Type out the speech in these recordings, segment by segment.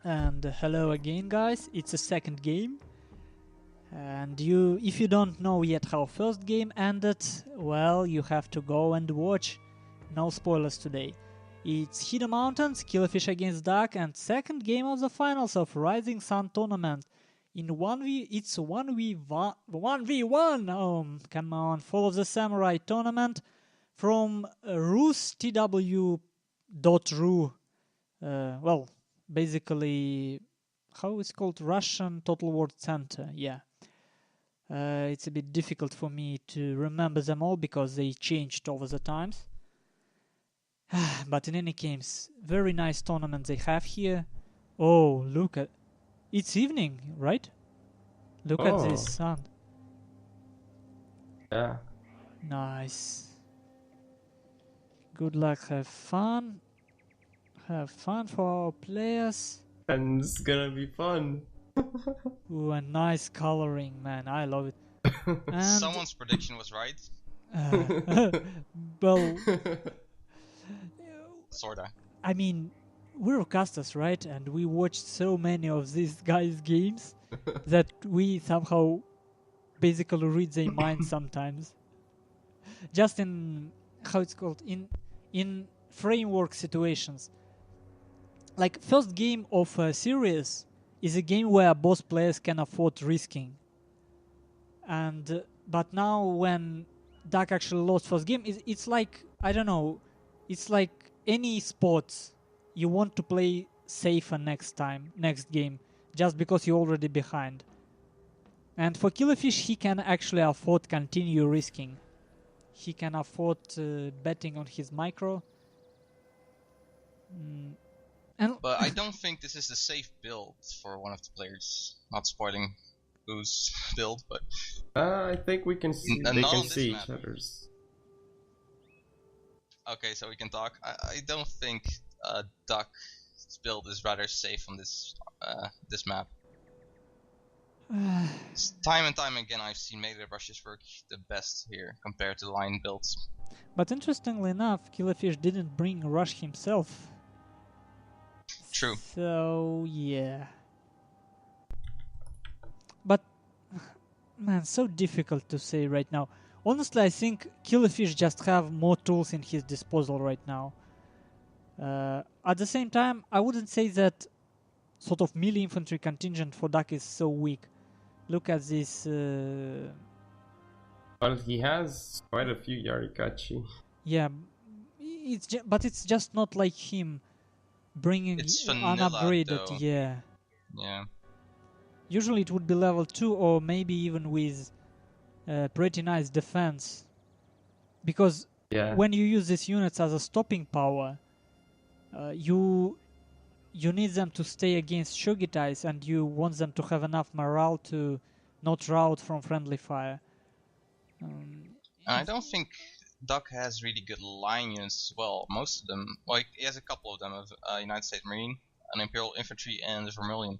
And hello again, guys. It's a second game. And if you don't know yet how first game ended, well, you have to go and watch. No spoilers today. It's Hidden Mountains, Killerfisch against Duck, and second game of the finals of Rising Sun tournament. In 1v, it's 1v1. Come on, Fall of the Samurai tournament from rustw.ru. Well, basically, how it's called? Russian Total War Center, yeah. It's a bit difficult for me to remember them all because they changed over the times. But in any case, very nice tournament they have here. Oh, look at... It's evening, right? Look at this sun. Yeah. Nice. Good luck, have fun. Have fun for our players. And it's gonna be fun. Ooh, and nice coloring, man. I love it. And Someone's prediction was right. well, Sorta. I mean, we're casters, right? And we watched so many of these guys' games that we somehow basically read their minds sometimes. Just in, how it's called, in framework situations. Like, first game of a series is a game where both players can afford risking. And but now when Duck actually lost first game, it's like, I don't know, it's like any sports. You want to play safer next game, just because you're already behind. And for Killerfisch, he can actually afford continue risking. He can afford betting on his micro. But I don't think this is the safe build for one of the players. Not spoiling whose build, but I think we can see. They can see each other's. Okay, so we can talk. I don't think Duck's build is rather safe on this this map. Time and time again, I've seen melee rushes work the best here compared to line builds. But interestingly enough, Killerfisch didn't bring rush himself. True. So yeah. But man, so difficult to say right now. Honestly, I think Killerfisch just have more tools in his disposal right now. At the same time, I wouldn't say that sort of melee infantry contingent for Duck is so weak. Look at this. Well, he has quite a few Yarikachi. Yeah, but it's just not like him bringing unupgraded. Though. Yeah. Yeah. Usually it would be level 2 or maybe even with pretty nice defense. Because when you use these units as a stopping power, you need them to stay against Shogitais, and you want them to have enough morale to not rout from friendly fire. I don't think Duck has really good line units as well. Most of them, like he has a couple of them of United States Marine, an Imperial Infantry, and the Vermilion.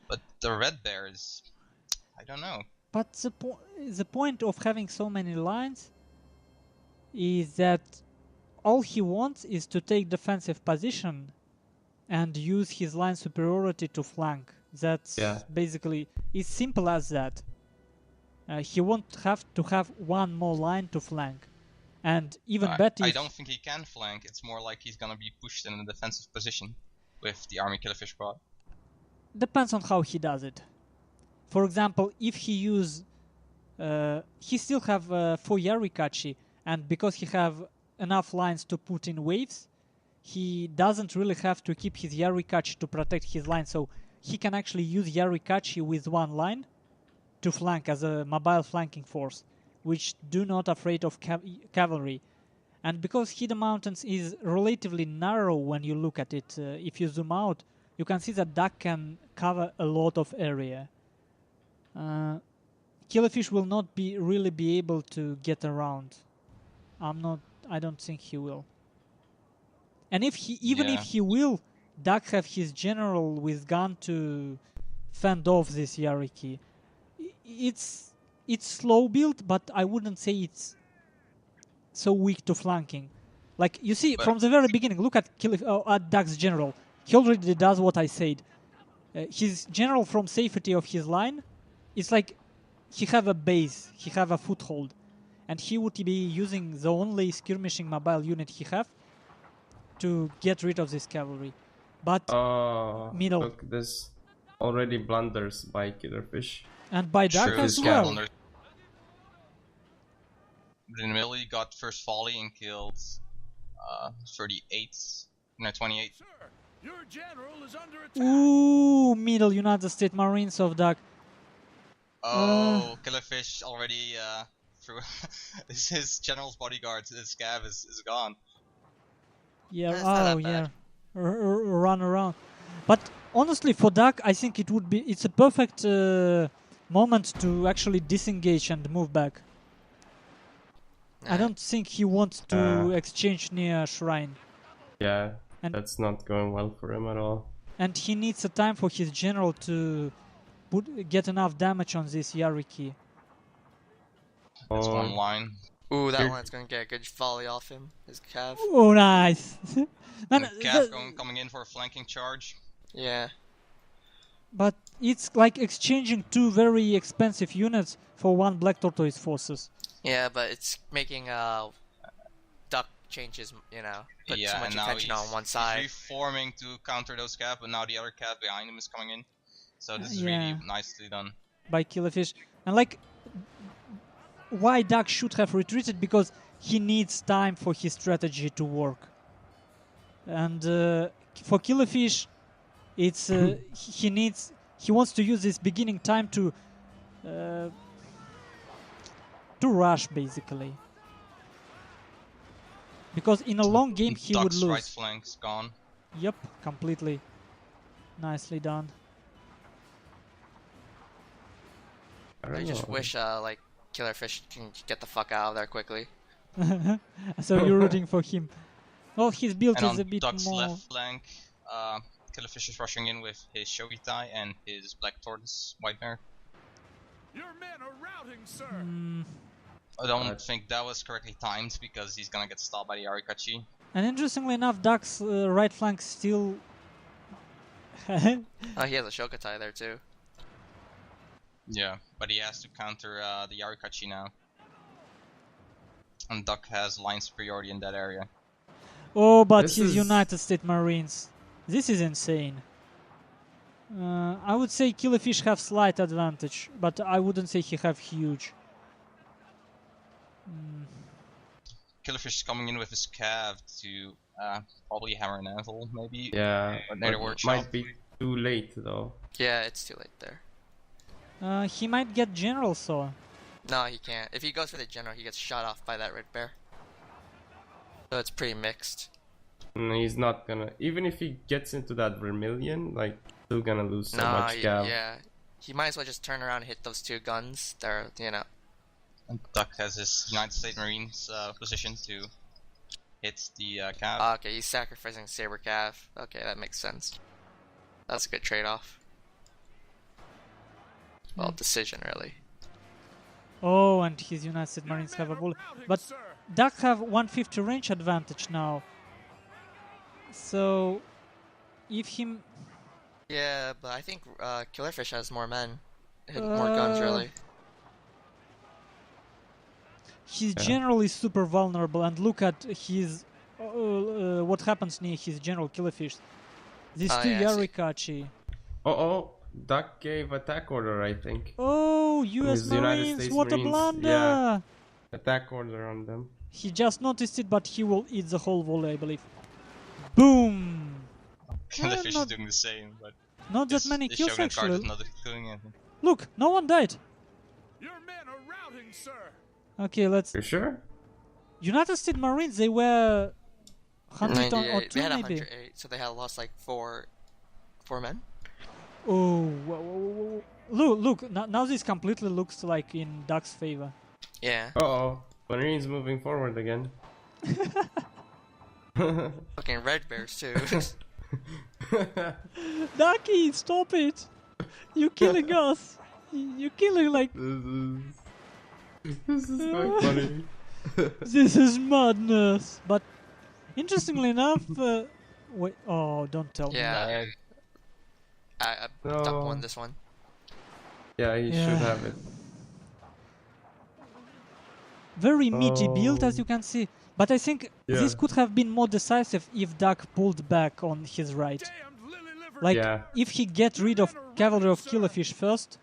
But the Red Bears, I don't know. But the point of having so many lines is that all he wants is to take defensive position and use his line superiority to flank. That's basically, it's simple as that. He won't have to have one more line to flank. And even better, I don't think he can flank. It's more like he's gonna be pushed in a defensive position with the army Killerfisch squad. Depends on how he does it. For example, if he use... he still have 4 Yarikachi, and because he have enough lines to put in waves, he doesn't really have to keep his Yarikachi to protect his line, so he can actually use Yarikachi with one line to flank as a mobile flanking force, which do not afraid of cavalry. And because Hidden Mountains is relatively narrow when you look at it, if you zoom out, you can see that Duck can cover a lot of area. Killerfisch will not really be able to get around. I don't think he will. And if he will, Duck have his general with gun to fend off this Yariki. It's slow build, but I wouldn't say it's so weak to flanking. Like, you see, from the very beginning, look at Duck's general. He already does what I said. his general from safety of his line, it's like he have a base, he have a foothold, and he would be using the only skirmishing mobile unit he have to get rid of this cavalry. But middle. Look, this already blunders by Killerfish. And by Dark as well. In the middle, he got first volley and killed 28. Sir, your general is under attack. Ooh, middle United States Marines of Dark. Oh, Killerfish already through his general's bodyguard. His scav is gone. Yeah, That's not oh that yeah, bad. run around. But honestly, for Dark, I think it's a perfect moment to actually disengage and move back. I don't think he wants to exchange near Shrine. Yeah, And- that's not going well for him at all. And he needs a time for his general to get enough damage on this Yariki. That's one Oh, line. Ooh, that Here- one's gonna get a good volley off him. His cav. Oh, nice. No, And no, Cav the- coming in for a flanking charge. Yeah. but it's like exchanging two very expensive units for one Black Tortoise forces. Yeah, but it's making duck changes, you know. Put Yeah, too much and now attention on one he's side. reforming to counter those cav, but now the other cav behind him is coming in. So this is Yeah. really nicely done. By Killerfish. And like, why Duck should have retreated? Because he needs time for his strategy to work. And for Killerfish, it's he wants to use this beginning time to rush basically. Because in a long game he would Duck's lose. right flank's gone. Yep, completely. Nicely done. I don't I just know. wish like Killerfish can get the fuck out of there quickly. So you're rooting for him. Well, his build And is on a bit Duck's more. left flank, Killerfish is rushing in with his Shogitai and his Black Tortoise White Mare. Your men are routing, sir. I don't think that was correctly timed because he's gonna get stopped by the Arikachi. And interestingly enough, Duck's right flank still. Oh, he has a Shokatai there too. Yeah, but he has to counter the Arikachi now. And Duck has line superiority in that area. Oh, but This his is- United States Marines. This is insane. I would say Killerfish have slight advantage, but I wouldn't say he have huge. Killerfish is coming in with his cav to probably hammer an anvil, maybe. Yeah, But near the but workshop. might be too late though. Yeah, it's too late there. He might get General Saw. No, he can't. If he goes for the general, he gets shot off by that red bear. So it's pretty mixed. He's not gonna. Even if he gets into that vermilion, like, still gonna lose so No, much cav. yeah. He might as well just turn around and hit those two guns. They're, you know. And Duck has his United States Marines position to hit the cav. Okay, he's sacrificing Saber Cav. Okay, that makes sense. That's a good trade-off. Well, decision, really. Oh, and his United States Marines have a bullet. But Duck have 150 range advantage now. So, if him... Yeah, but I think Killerfish has more men. More guns, really. His general is super vulnerable, and look at his... what happens near his general Killerfish. These Oh, two yeah, I see. Yarikachi. Oh, Duck gave attack order, I think. Oh, US His United Marines, States what a Marines, blunder! yeah. Attack order on them. He just noticed it, but he will eat the whole volley, I believe. Boom! Killerfish is not- doing the same, but Not that his- many his kills, Shogun card is actually. not doing anything. Look, no one died. Your men are routing, sir. Okay, let's... You sure? United States Marines, they were 100 or 98. two, They had maybe. 108, so they had lost like four men. Oh, whoa, whoa, whoa. Look, now this completely looks like in Duck's favor. Yeah. Uh-oh. Marines moving forward again. Fucking red bears too. Ducky, stop it! You're killing us! You're killing like... This is so funny. This is madness! But, interestingly enough... wait, oh, don't tell me. Yeah. Duck No. won this one. Yeah, he Yeah. should have it. Very meaty build, as Oh. you can see. But I think this Yeah. could have been more decisive if Duck pulled back on his right. Damned lily-livered. Like, Yeah. if he get rid of Cavalry of Killerfish first.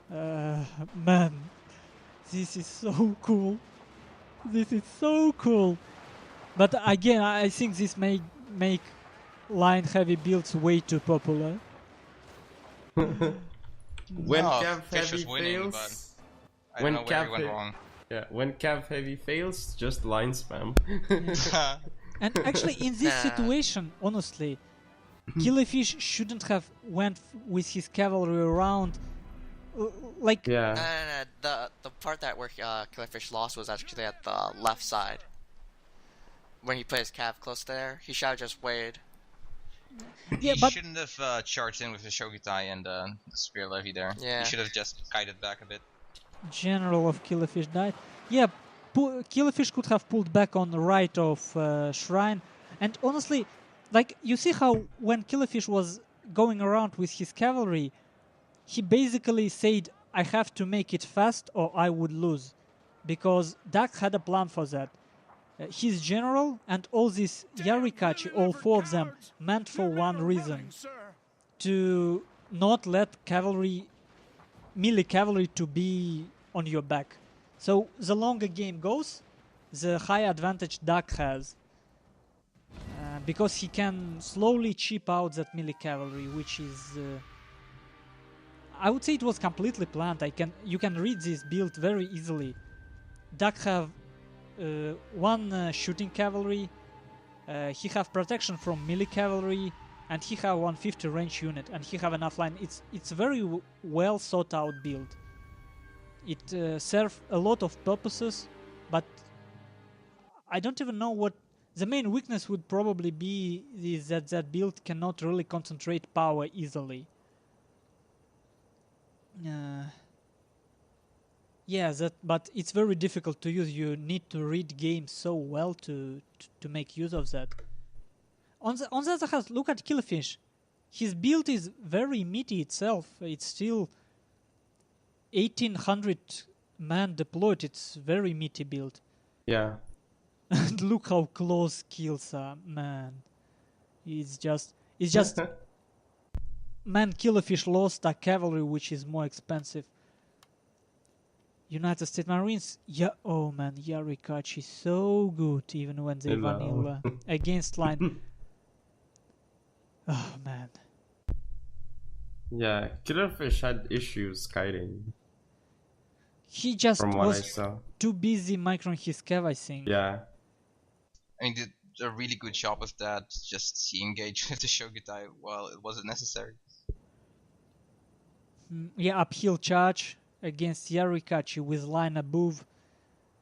Man, this is so cool. This is so cool. But again, I think this may make line heavy builds way too popular. When No, Cav Fish was heavy winning, fails, I When don't know where he went Cav- wrong. yeah, when Cav heavy fails, just line spam. And actually, in this Nah. situation, honestly, Killerfish shouldn't have went with his cavalry around. Like, Yeah. The part that where Killerfish lost was actually at the left side. When he put his cav close there, he should have just waited. yeah, He but shouldn't have charged in with the Shogutai and the Spear Levy there. Yeah. He should have just kited back a bit. General of Killerfish died. Yeah, Killerfish could have pulled back on the right of Shrine. And honestly, like, you see how when Killerfish was going around with his cavalry, he basically said, I have to make it fast or I would lose. Because Duck had a plan for that. His general and all these Yarikachi, all four of them, meant for one reason. To not let melee cavalry to be on your back. So the longer game goes, the higher advantage Duck has. Because he can slowly chip out that melee cavalry, which is... I would say it was completely planned. You can read this build very easily. Duck have one shooting cavalry, he have protection from melee cavalry, and he have 150 range unit, and he have enough line. It's very well thought out build. It serves a lot of purposes, but I don't even know what the main weakness would probably be. Is that build cannot really concentrate power easily. Yeah, but it's very difficult to use. You need to read games so well to make use of that. On the other hand, look at Killerfish. His build is very meaty itself. It's still 1800 man deployed. It's very meaty build. Yeah. And look how close kills are, man. It's just man, Killerfish lost a cavalry which is more expensive. United States Marines, yeah, oh man, Yarikachi so good even when they Hello. vanilla against line. Oh man. Yeah, Killerfish had issues kiting, He just from what I was saw. too busy microing his cav, I think. Yeah. And he did a really good job of that, just he engaged with the Shogutai while it wasn't necessary. Yeah, uphill charge against Yarikachi with line above.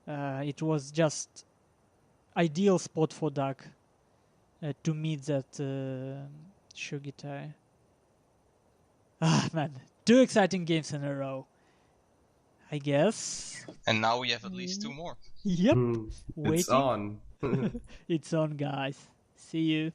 It was just ideal spot for Duck to meet that Shogitai. Ah man, 2 exciting games in a row. I guess. And now we have at least 2 more. Yep. Hmm. It's Waiting. on. It's on, guys. See you.